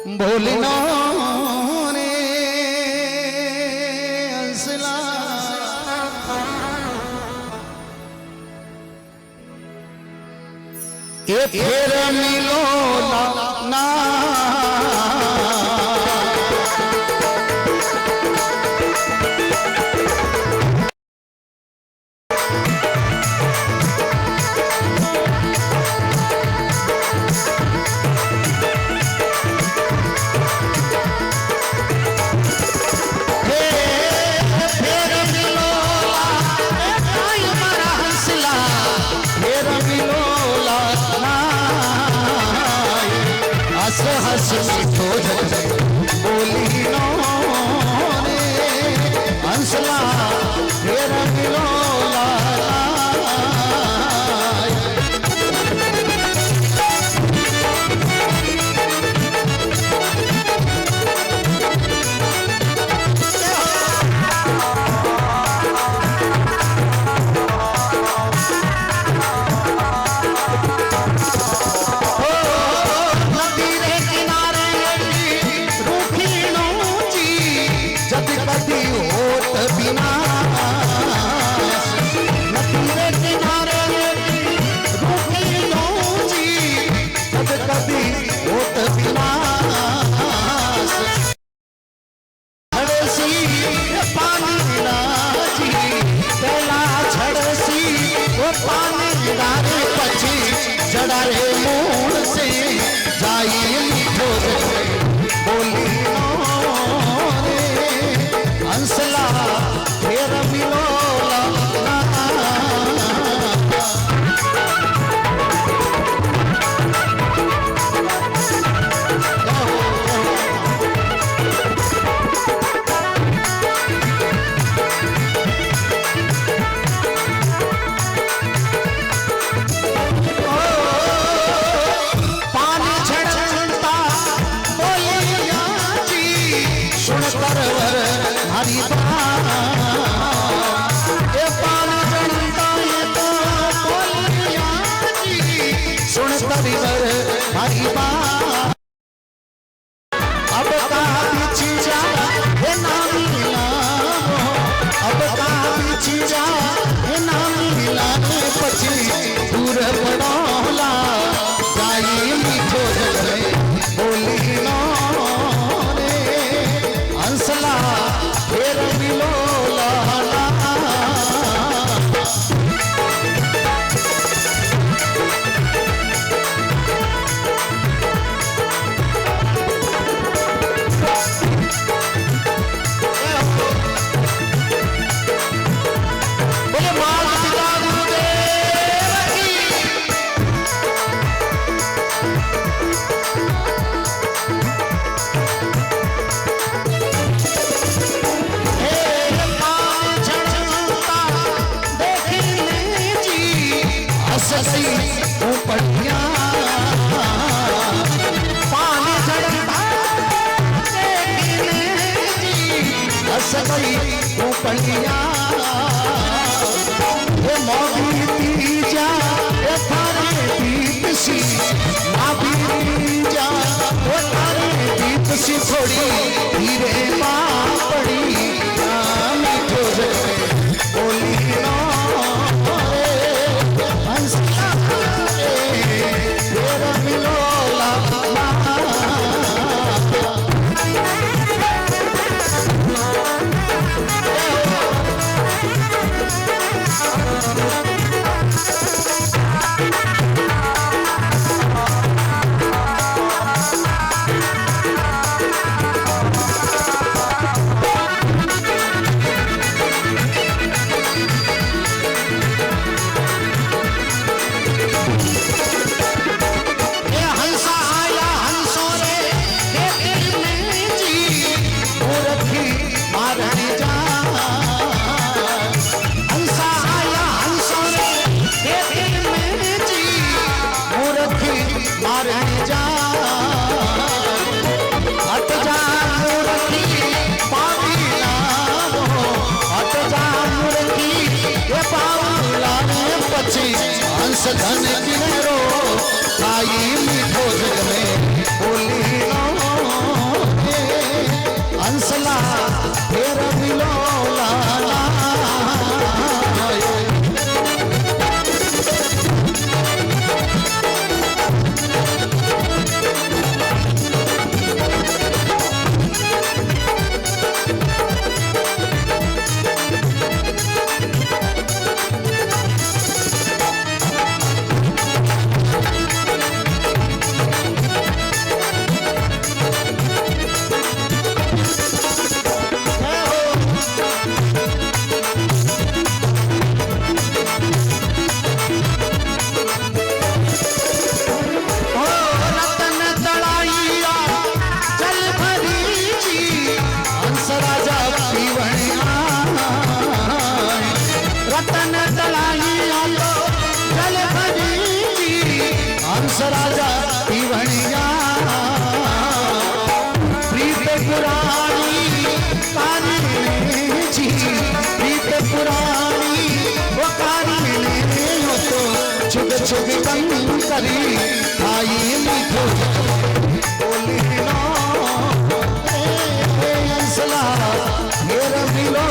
बोलना रे हंसला ये फिर मिलो ना हंस तो बोली नो रे हंसला फिर मिलो जड़ारे मूल से जाई मीठो बोली रे हंसला फिर मिलो हरी बात अब का पीछे जा हे नाम मिला अब का पीछे जा हे नाम मिला पछी दूर पड़ोला जाई मीठो जगरे बोली नो रे हंसला फिर मिलो पढ़िया पानी चढ़ता हस गई वो पढ़िया वो मौगी तीजा वो थारे दीप सी मावी जा वो थारे दीप सी थोड़ी धीरे माँ पड़ी मीठो बोली नो हंस धन किरो आई मीठो जग में बोली नो राजा पीवणिया प्रीत पुरानी कानी जी प्रीत पुरानी वो कानी हो तो छुग छुग कम करी आई मीठो बोली नो हंसला मेर मिलो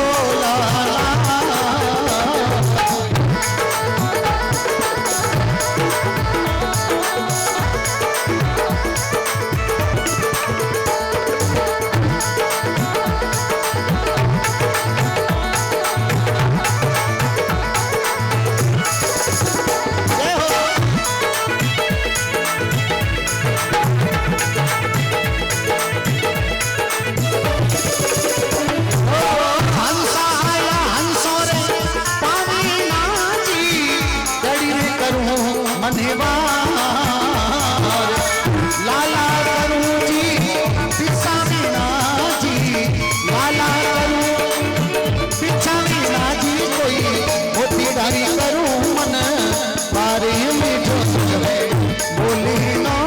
लाला करूं जी पिछा मीना जी लाला करूं पिछा मीना जी कोई मोटी दारी करूं मन बारे में जो है बोली नो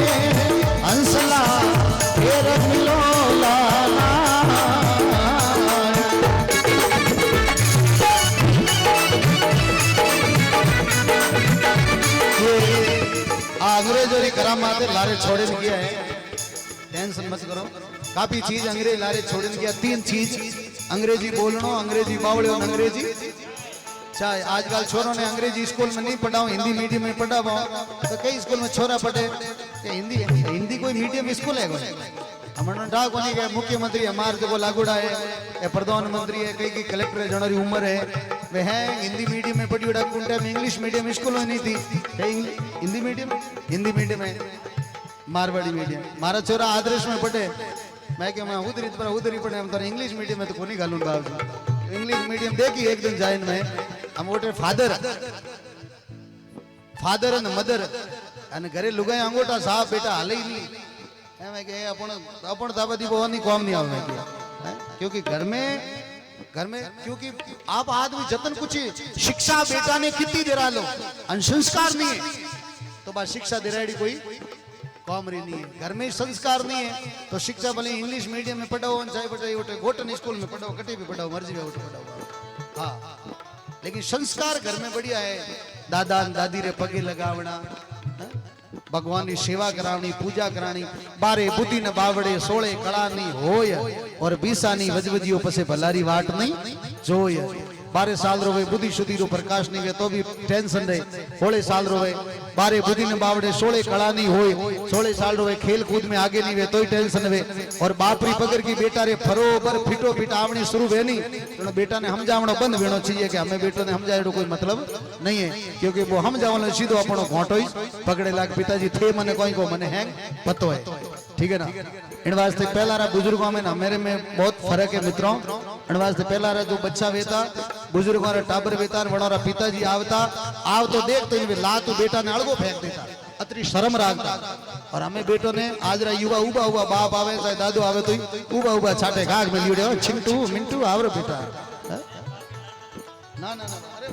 रे हंसला फिर मिलो लाला अंग्रेजों की करामात लारे छोड़े गया है, टेंशन मत करो। काफी चीज अंग्रेज लारे छोड़े गया। 3 चीज अंग्रेजी बोलनो, अंग्रेजी बावड़े और अंग्रेजी चाहे। आजकल छोरों ने अंग्रेजी स्कूल में नहीं पढ़ाओ, हिंदी मीडियम में पढ़ाओ। तो कई स्कूल में छोरा पढ़े हिंदी हिंदी कोई मीडियम स्कूल है हमारे डा को नहीं मुख्यमंत्री हमारे जो लागूड़ा है, प्रधानमंत्री है, कई कलेक्टर है, जनरी उम्र है वे हैं हिंदी मीडियम में पढ़ी। कुंटा में इंग्लिश मीडियम स्कूल में नहीं थी, हिंदी मीडियम है, मारवाड़ी मीडियम। मारा छोरा आदर्श में पढ़े, मैं क्या मैं उधर ही पढ़े, हम तो इंग्लिश मीडियम में तो कोनी गालूं बाप। इंग्लिश मीडियम देखी एक दिन जाइन में हम वोटे फादर एंड मदर અને ઘરે લુગાઈ અંગોટા સાફ બેટા હાલે ही नहीं मैं કે अपन दावती बहुत नहीं कौम नहीं आवे क्योंकि घर में क्योंकि आप आदमी जतन कुछ शिक्षा बेटा ने कितनी दे लो संस्कार नहीं है तो बात शिक्षा दे रही कोई कौम रही नहीं है। घर में संस्कार नहीं है तो शिक्षा भले इंग्लिश मीडियम में पढ़ाओ चाहे पढ़ाई गोटन स्कूल में पढ़ाओ कटे भी पढ़ाओ मर्जी में पढ़ाओ हाँ, लेकिन संस्कार घर में बढ़िया है। दादा दादी रे पगे लगावना, भगवान की सेवा करावनी, पूजा करानी, बारे बुद्धि न बावड़े 16 कला नहीं होय और 20 वजवजियो पसे भलारी वाट नहीं जोय। 12 साल रोवे बुद्धि शुद्धि रो प्रकाश नहीं वे तो भी टेंशन रहे। 16 साल रोवे बारे बुद्धि न बावड़े 16 कला नहीं होय, 16 साल रोवे खेल कूद में आगे नहीं वे तो ही टेंशन वे। और बापरी पगर की बेटा रे फरोबर फिटो फिट आवनी शुरू वे नहीं तो बेटा ने समझावणो बंद वेणो चाहिए कि हमें बेटो ने समझाएड़ो कोई मतलब नहीं है, क्योंकि वो समझावनो सीधो अपनो घोटो ही पकड़े लाग पिताजी थे मने कोई को मने हैंग पतो है, ठीक है ना। इन वास्ते पहला रा बुजुर्गों में ना मेरे में बहुत फर्क है मित्रों। इन वास्ते पहला रा जो बच्चा वेता बुजुर्गों रा टाबर वेता वडोरा पिताजी आवता आव तो देख तो इन ला तो बेटा ने अड़गो फेंक देता, अतरी शर्म राखता। और हमें बेटो ने आज रा युवा उबा उबा बाप आवे चाहे दादू आवे तो उबा उबा छाटे घाघ में लीड़े चिंटू मिंटू आवरो बेटा ना ना ना अरे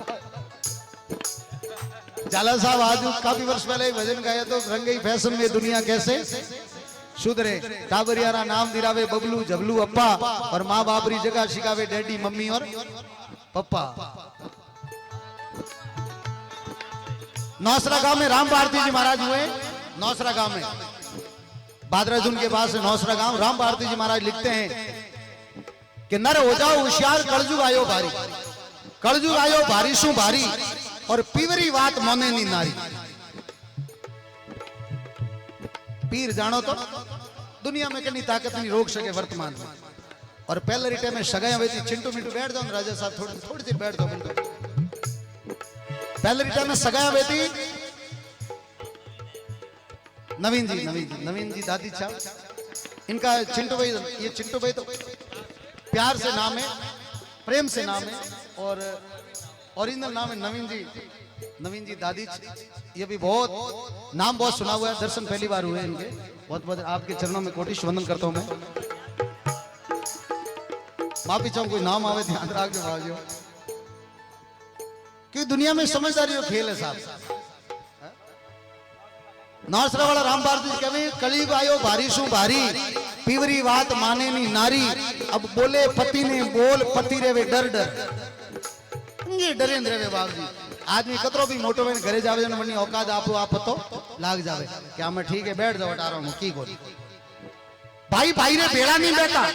जाला साहब आज काफी वर्ष पहले भजन गाया तो रंगई फैशन में दुनिया कैसे सुधरे। टाबरियारा नाम दिरावे बबलू जबलू अप्पा और माँ बाप री जगह शिकावे डैडी मम्मी और पप्पा। नौसरा गांव में राम भारती जी महाराज हुए। नौसरा गांव में बादराजुन के पास नौसरा गांव। राम भारती जी महाराज लिखते हैं कि नर हो जाओ होशियार कलजुग आयो भारी, कलजुग आयो भारी सु भारी और पीवरी बात मोने नी नारी। पीर जानो तो दुनिया में कहीं ताकत नहीं रोक सके वर्तमान में। और पहले रिटे में सगाया हुई थी चिंटू मिंटू बैठ जाओ राजा साहब थोड़ी देर बैठ जाओ मिंटू। पहले रिटे में सगाया हुई थी नवीन जी दादी साहब इनका चिंटू भाई। ये चिंटू भाई तो प्यार से नाम है, प्रेम से नाम है और ओरिजिनल नाम है नवीन जी दादी। ये भी बहुत नाम बहुत सुना हुआ है, दर्शन पहली बार हुए इनके। बहुत बहुत आपके चरणों में कोटि वंदन करता हूं मैं। माफी चाहूं कोई नाम आवे ध्यान रख दो बाजू, क्योंकि दुनिया में समझदारी और खेल है साहब। नौसरा वाला रामपाल जी कहे कलयुग आयो भारी सु भारी पीवरी बात माने नी नारी अब बोले पति ने बोल पति रेवे डर डर ये डरेंद्र रे बाबू जी आदमी कतरो भी मोटो में घरे जावे ने मनी औकात आपो आप तो लाग जावे क्या मैं ठीक है बैठ जाओ टारो हूं की बोल भाई भाई रे बेड़ा नहीं बैठा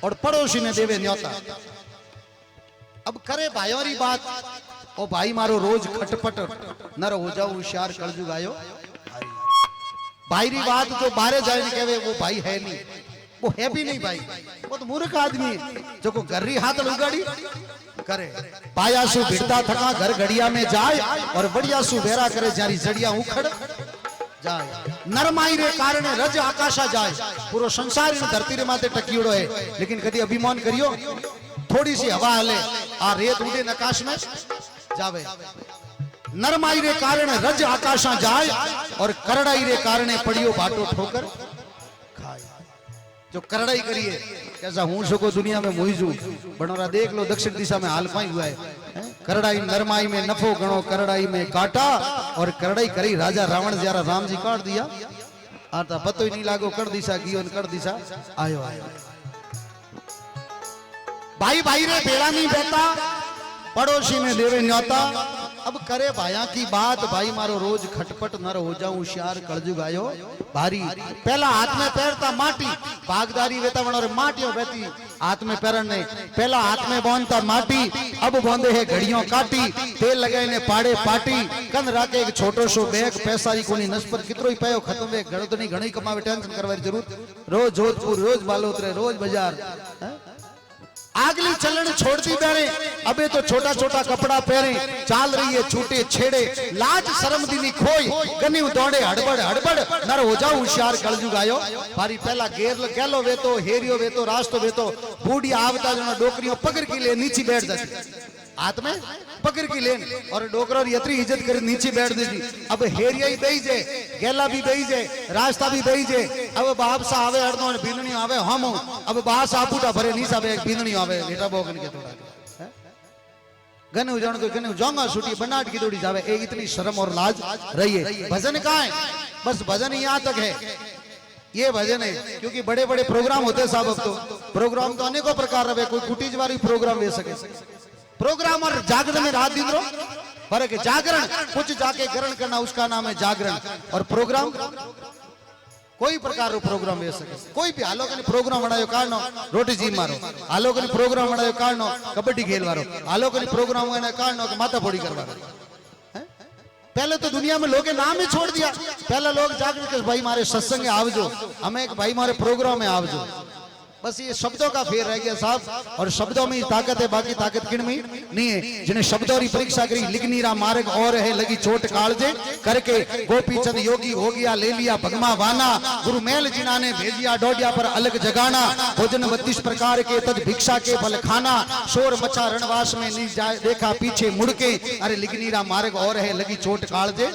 और पड़ोसी ने देवे न्योता अब करे भाइयों री बात ओ भाई मारो रोज खटपट नर हो जाओ होशियार कलजुग आयो भाई री बात जो बाहरे जाए ने कहवे वो भाई है नहीं वो है भी नहीं भाई वो तो मूर्ख आदमी है जो को घर री हाथ उगाड़ी करे पाया सु भिड़ता थका घर घड़िया में जाए और बढ़िया सु बेरा करे जारी जड़िया उखड़ जाए नरमाई रे कारण रज आकाशा जाए पूरो संसार इन धरती रे माथे टकीड़ो है लेकिन कदी अभिमान करियो थोड़ी सी हवा हले आ रेत उड़े आकाश में जावे नरमाई रे कारण रज आकाशा जाए और करड़ाई रे कारण पड़ियो बाटो ठोकर खाए जो करड़ाई करिए कैसा हूं सको दुनिया में मुईजू बनोरा देख लो दक्षिण दिशा में हाल पाई हुआ है करड़ाई नरमाई में नफो गणो करड़ाई में काटा और करड़ाई करी राजा रावण जरा राम जी काट दिया आता पतो ही नहीं लागो कर दिशा गियो कर दिशा आयो आयो भाई भाई रे बेड़ा नहीं बैठा पड़ोसी में देवे न्योता अब करे भाया की बात भाई मारो रोज खटपट नर हो जाऊं होशियार कलजुग आयो भारी पहला हाथ में पैरता माटी भागदारी वेता बनो रे माटियों बेती हाथ में पैरन ने पहला हाथ में बांधता माटी अब बांधे है घड़ियों काटी तेल लगाए ने पाड़े पाटी कन राके एक छोटो सो बैग पैसा ही कोनी नस्पर कितरो ही पायो खत्म है घड़ो तो नहीं घणी कमावे टेंशन करवारी जरूर रोज जोधपुर रोज बालोतरे रोज बाजार आगली चलन छोड़ दी बैरे अबे तो छोटा छोटा कपड़ा पहरे चाल रही है छूटे छेड़े लाज शर्म दिनी खोई गनी दौड़े हड़बड़ हड़बड़ नर हो जाओ होशियार कलजुग आयो भारी पहला घेर गैलो वे तो हेरियो वे तो रास्तो वे तो बूढ़ी आवता जो डोकरियों पकड़ की ले नीचे बैठ जाती हाथ में पकड़ की लेन और डोकरा यत्री इज्जत कर नीचे बैठ देती अब हेरिया ही बेई जे गेला भी बेई जे रास्ता भी बेई जे अब बाप सा आवे हरनो बीनणी आवे हम अब बा सापूटा भरे नी साबे एक बीनणी आवे बेटा बोकन के थोड़ा गन उजण को गन जोंगा छुटी बनाट की दौड़ी जावे ए इतनी शर्म और लाज रही है भजन कहां है बस भजन यहां तक है ये भजन है क्योंकि बड़े बड़े प्रोग्राम होते हैं साहब अब तो प्रोग्राम तो अनेकों प्रकार रहे कोई कुटीज वाली प्रोग्राम ले सके प्रोग्राम और जागरण में रात दिन रो फर्क है जागरण कुछ जाके ग्रहण करना उसका नाम है जागरण और प्रोग्राम कोई प्रकार रो प्रोग्राम ले सके कोई भी आलोक ने प्रोग्राम बनायो काढनो रोटी जी मारो आलोक ने प्रोग्राम बनायो काढनो कबड्डी खेल वारो आलोक ने प्रोग्राम ने काढनो के माथा फोड़ी करवा पहले तो दुनिया में लोगे नाम ही छोड़ दिया पहले लोग जागरण के भाई मारे सत्संग आवजो हमें एक भाई मारे प्रोग्राम में आवजो बस ये शब्दों का फेर रह गया साहब और शब्दों में ताकत है बाकी ताकत किन में नहीं है जिन्हें शब्दों की परीक्षा करी लिखनी रा मार्ग और है लगी चोट कालजे करके गोपी चंद योगी हो गया ले लिया भगमा वाना गुरु मेल जिना ने भेजिया डोडिया पर अलग जगाना भोजन 32 प्रकार के तद भिक्षा के फल खाना शोर मचा रणवास में नहीं जाए देखा पीछे मुड़ के अरे लिखनी रा मार्ग और है लगी चोट कालजे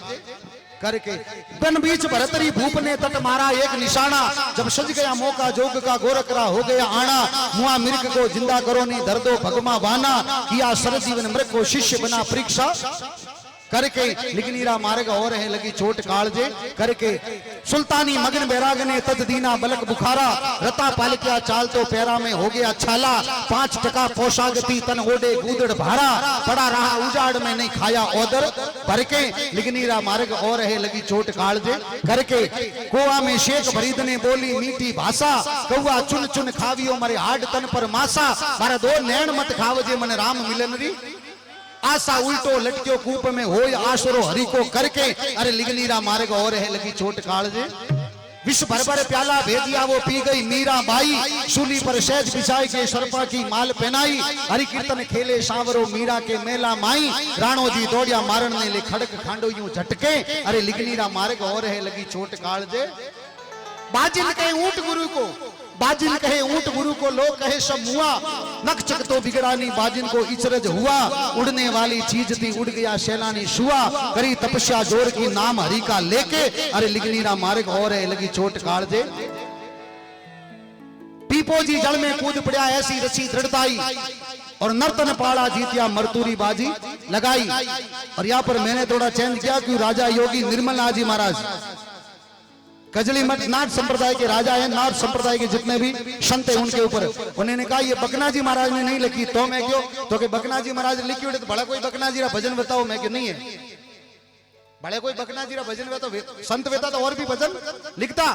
करके बन बीच भरतरी भूप ने तट मारा एक निशाना जब सज गया मौका जोग का गोरखरा हो गया आना मुआ मिर्ग को जिंदा करो नहीं दर दो भगमा वाना किया सरजीवन मृग को शिष्य बना परीक्षा करके लिखनीरा मार्ग और है लगी चोट कालजे करके सुल्तानी मगन बैराग ने तद दीना बलक बुखारा रता पालिकिया चाल तो पैरा में हो गया छाला 5 टका पोशागती तन ओडे गूदड़ भारा पड़ा रहा उजाड़ में नहीं खाया ओदर भर के लिखनीरा मार्ग और है लगी चोट कालजे करके कोआ में शेख फरीद ने बोली मीठी भाषा कौआ चुन चुन खावियो मरे हाड तन पर मासा मारा दो नैन मत खावजे मन राम मिलन री आशा उल्टो लटक्यो कूप में हो आशरो हरि को करके अरे लिगनीरा मार्ग और है लगी चोट कालजे विश्व भर भर प्याला भेजिया वो पी गई मीरा बाई सूली पर सहज बिछाई के सर्पा की माल पहनाई हरि कीर्तन खेले सांवरो मीरा के मेला माई राणो जी दौड़िया मारन ने ले खड़क खांडो यूं झटके अरे लिगनीरा मार्ग और है लगी चोट कालजे बाजिल कहे ऊंट गुरु को बाजिल कहे ऊंट गुरु को लोग कहे सब मुआ नक्चक तो बिगड़ानी बाजिन को इचरज हुआ उड़ने वाली चीज थी उड़ गया सैलानी शुआ करी तपस्या जोर की नाम हरि का लेके अरे लिगनीरा मार्ग और है लगी चोट कालजे पीपोजी जल में कूद पड़ा ऐसी रसी दृढ़ताई और नर्तन पाड़ा जीतिया मरतूरी बाजी लगाई और यहाँ पर मैंने थोड़ा चेंज किया कि राजा योगी निर्मल नाथ जी महाराज कजली मठ नाथ संप्रदाय के राजा हैं, नाथ संप्रदाय के जितने भी संत हैं उनके ऊपर उन्होंने कहा ये बकना जी महाराज ने नहीं लिखी। तो मैं क्यों तो कि बकना जी महाराज लिखी उठे तो बड़ा कोई बकना जी रा भजन बताओ। मैं क्यों नहीं है बड़े कोई बकना जी रा भजन बताओ। संत वेता तो और भी भजन लिखता,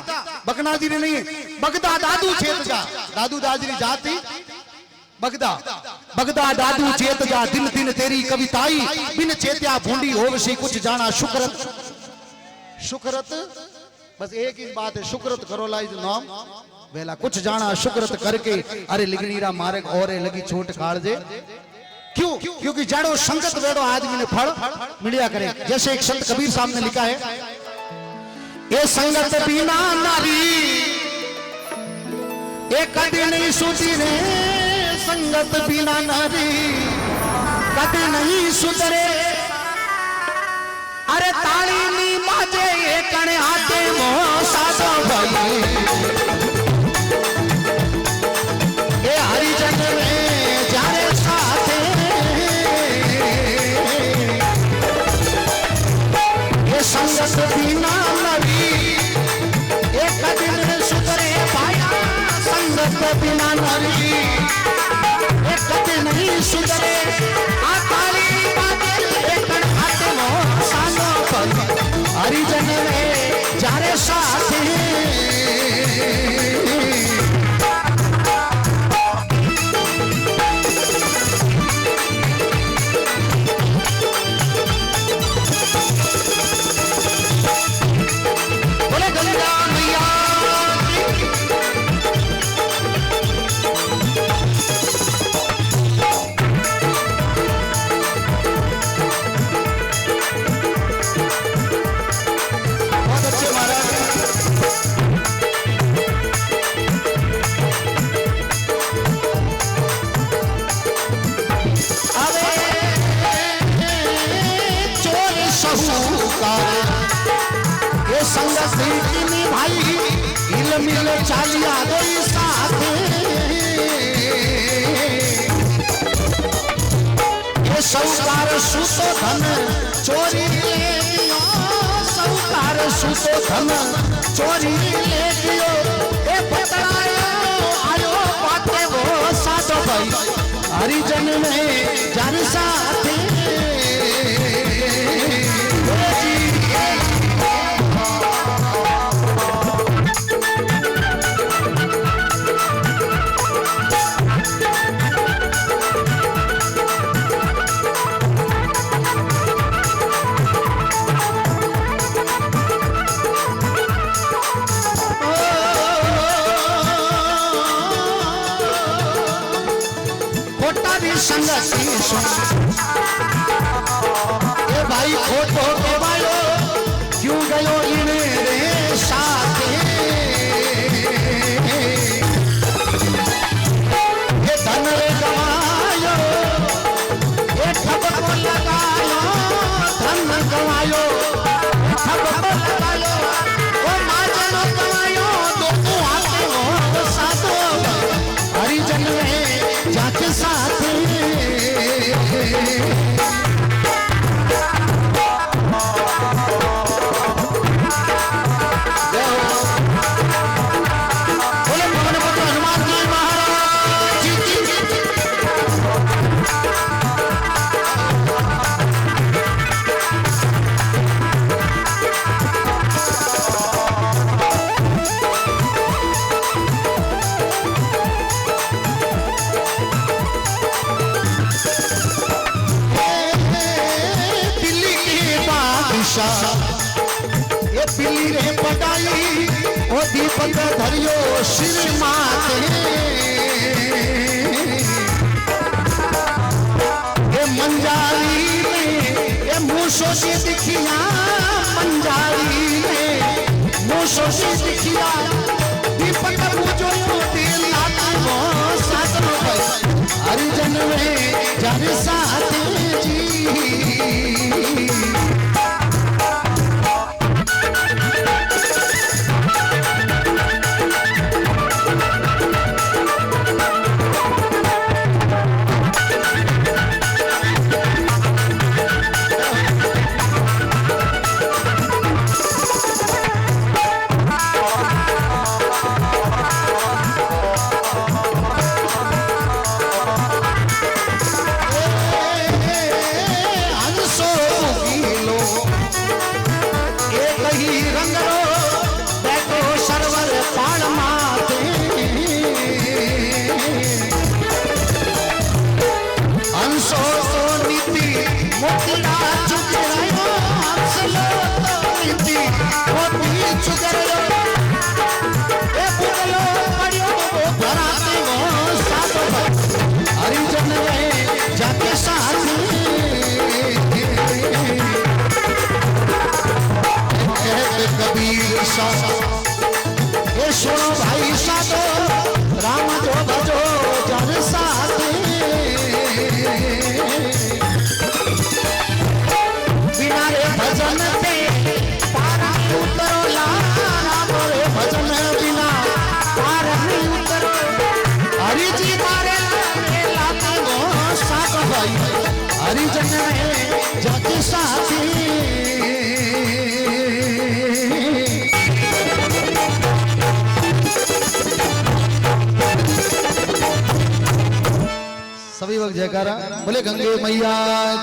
बकना जी ने नहीं है। बगदा दादू छेत जा, दादू दाजरी जाति बगदा बगदा दादू चेत जा, दिन दिन तेरी कविताई बिन चेत्या भूंडी होव से कुछ जाना शुक्रत। शुक्रत बस एक ही बात है, शुक्रत करो लाइज नाम वेला कुछ जाना शुक्रत करके। अरे लिगनीरा मार्ग और लगी छोट कालजे क्यों? क्योंकि जड़ो संगत वेड़ो आदमी ने फल मिलिया करे। जैसे एक संत कबीर साहब ने लिखा है, ये संगत बिना नारी एक कदी नहीं सुधी रे, संगत बिना नारी कदी नहीं सुधरे। अरे ताली नी माजे ये कणे आते मोह साधो भाई, ये हरिजन में जारे साथे। ये संगत बिना नवी एक दिन सुधरे पाया, संगत बिना नवी एक दिन नहीं सुधरे। ताली माजे ये कणे आते मोह साधो हरिजन में जारे साथे। बोले गंगा मैया संगत में भाई हिल मिल चालिया गई साथ। ये सौकार सुतो धन चोरी ले लियो, सौकार सुतो धन चोरी ले लियो। ए पतरायो आयो बाते वो साधो भाई, हरिजन में जन साथ। संगति ए भाई खोटो गवायो क्यों गयो इने रे साथे। ये धन रे गवायो ये ठबको लगायो, धन गवायो ठबको लगायो। वो माजनो गवायो दोनों आते हो साधो हरिजन में जाके साथ। ये पिल्ली रे पटाई ओ दीपक धरियो सिर माथे। ये मंजारी में ये मूसो से दिखिया, मंजारी में मूसो से दिखिया। दीपक पूजो तेल लाता वो साथ में हरिजन में जाने साथ जी। रही रंगरो बैठो सरवर पाण माते हंसो तो नीति मोतीला चुकरायो हंसलो तो नीति मोती चुकरायो ए पुरलो पड़ियो वो भराते वो सातो हरिजन रे जाके साथी कबीर सा ये सुनो भाई साधो राम जो भजो जन साथे बिना रे भजन पे पारा उतरो ला राम रे भजन बिना पारा नहीं उतरो हरि जी मारे लाते वो साथ भाई हरिजन रे जाके साथी सभी वक्त जयकारा बोले गंगे मैया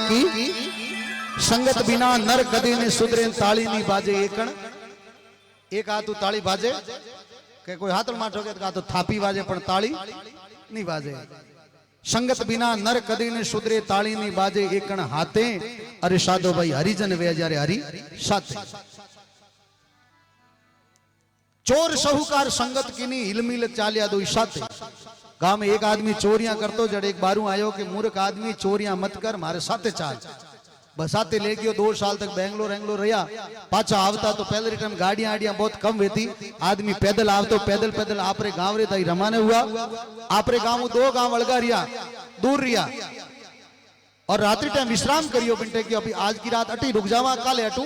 की संगत बिना नर कदी ने सुधरे ताली नहीं बाजे एकण एक हाथ ताली बाजे के कोई हाथ माठो के तो थापी बाजे पण ताली नहीं बाजे संगत बिना नर कदी ने सुधरे ताली नहीं बाजे एकण हाथे अरे साधो भाई हरिजन वे जारे हरि साथे चोर साहूकार संगत कीनी हिलमिल चालिया दो साथे गांव में एक आदमी चोरियां करतो जड़ एक बारू आयो कि मूर्ख आदमी चोरियां मत कर मारे साथे चाल बसाते ले गयो 2 साल तक बेंगलोर रहा पाछा आवता तो पहले रिटर्न गाड़ियां आड़ियां बहुत कम वेती आदमी पैदल आवतो पैदल पैदल आपरे गांव रे ताई रमाने हुआ आपरे गांव 2 गांव अलगा रिया दूर रिया और रात्रि टाइम विश्राम करियो पिंटे की अभी आज की रात अटी रुक जावा काले अटू